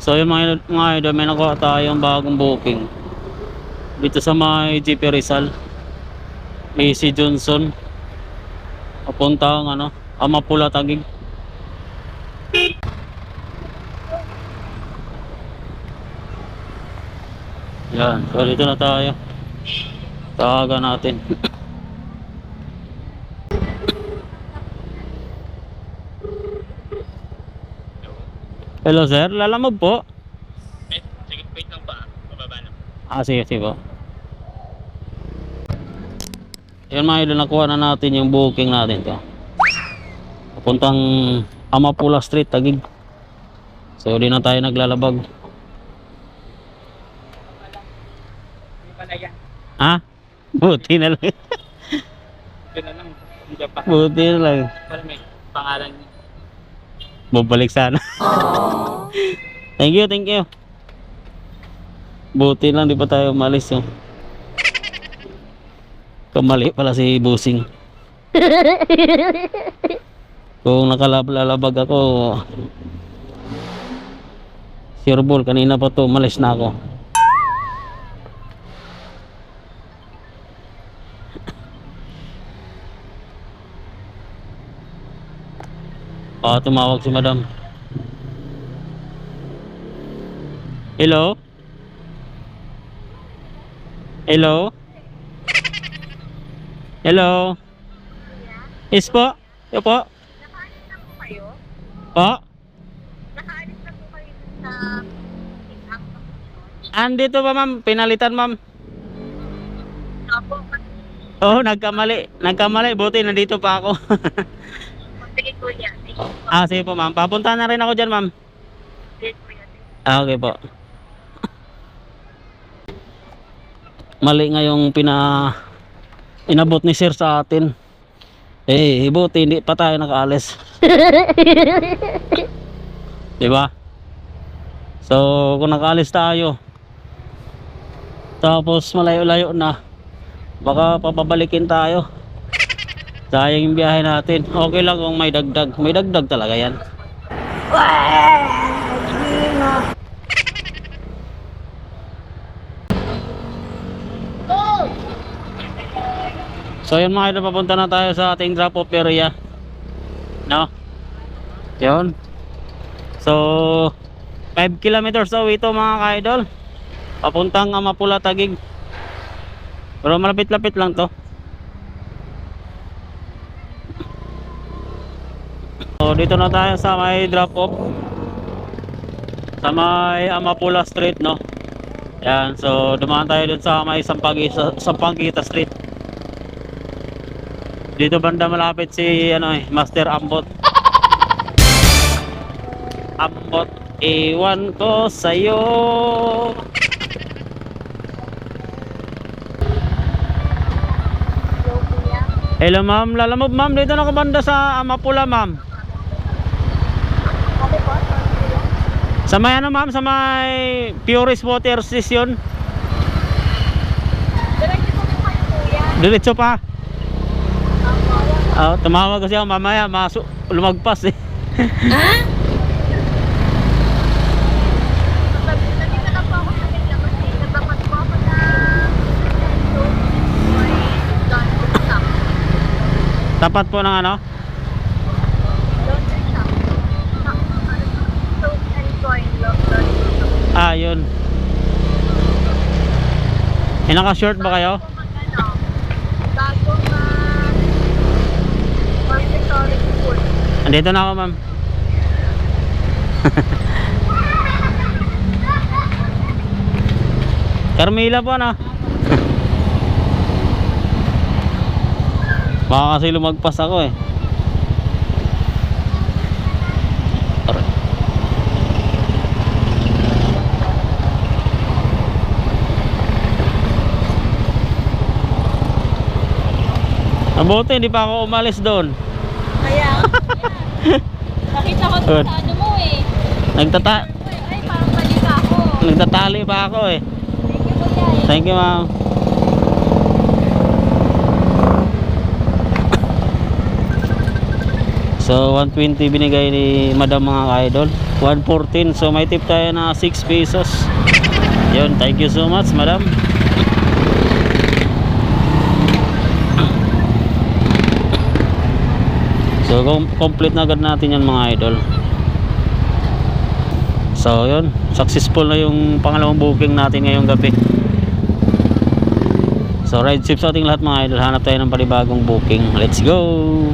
So yung mga idol, may nakuha tayong bagong booking dito sa may GP Rizal, AC Johnson, papuntang ano, Amapula, Taguig. Yan, so dito na tayo, tawagan natin. Hello sir, lalamog po. Sige, wait lang pa. Pababa lang. Sige po. Yun mga idol, nakuha na natin yung booking natin to, papuntang Amapula Street, Taguig. So di na tayo naglalabag. Hindi pala yan. Ha? Buti na lang. Ito na lang. Hindi pa. Buti na lang. Pero may pangalan niya. Bumalik sana. Thank you, thank you. Buti lang di pa tayo umalis. Oh. Kamali pala si Busing. Kung nakalalabag ako, sure ball, kanina pa to, umalis na ako. Tumawag si madam. Hello? Hello? Hello? Yes po? Yo po? Nakaalis na po kayo? Po? Nakaalis na po kayo sa pick-up location? Andito ba ma'am? Pinalitan ma'am? Opo, Oo, nagkamali. Buti nandito pa ako. sige kuya. Sige po. Sige po ma'am. Papunta na rin ako dyan ma'am. Sige kuya. Okay po. Mali nga yung inabot ni sir sa atin. Buti hindi pa tayo nakaalis. Diba? So kung nakaalis tayo, tapos malayo-layo na, baka papabalikin tayo. Sayang yung biyahe natin. Okay lang kung may dagdag. May dagdag talaga yan. So yun mga idol, papunta na tayo sa ating drop off area. No? Yun. So 5 kilometers away ito mga ka-idol, papuntang Amapula, Taguig. Pero malapit-lapit lang to. So dito na tayo sa may drop off, sa may Amapula Street, no? Yan, so dumaan tayo dun sa may Sampangita Street. Dito banda malapit si Master Ambot. Ambot, iwan ko sa'yo. Hello kuya. Hello ma'am, lalamog ma'am, dito na ako banda sa Amapula ma'am. Ano po? Kuya? Sa may ma'am, sa may Purist Water Station. Diretso po po kayo kuya. Diretso pa. Opo. Tumawag kasi ako mamaya, lumagpas eh. Nandito na po ako sa Bigla kasi nagpapat po ako na may laundry shop. Tapat po ng Laundry shop. Soap and coin laundry shop. yun. Naka-short ba kayo? Bagong accessory food. Andito na ako ma'am. Carmila po baka kasi lumagpas ako eh. Mabuti hindi pa ako umalis doon. Kaya, nakita ko Good. sa ano mo eh. Ay, parang mali pa ako. Nagtatali pa ako eh. Thank you kuya eh. Thank you ma'am. So 120 binigay ni madam mga ka-idol. 114, so may tip tayo na 6 pesos. Yun, thank you so much madam. So complete na agad natin yan mga idol. So yun, successful na yung pangalawang booking natin ngayong gabi. So ride safe sa ating lahat mga idol. Hanap tayo ng panibagong booking. Let's go!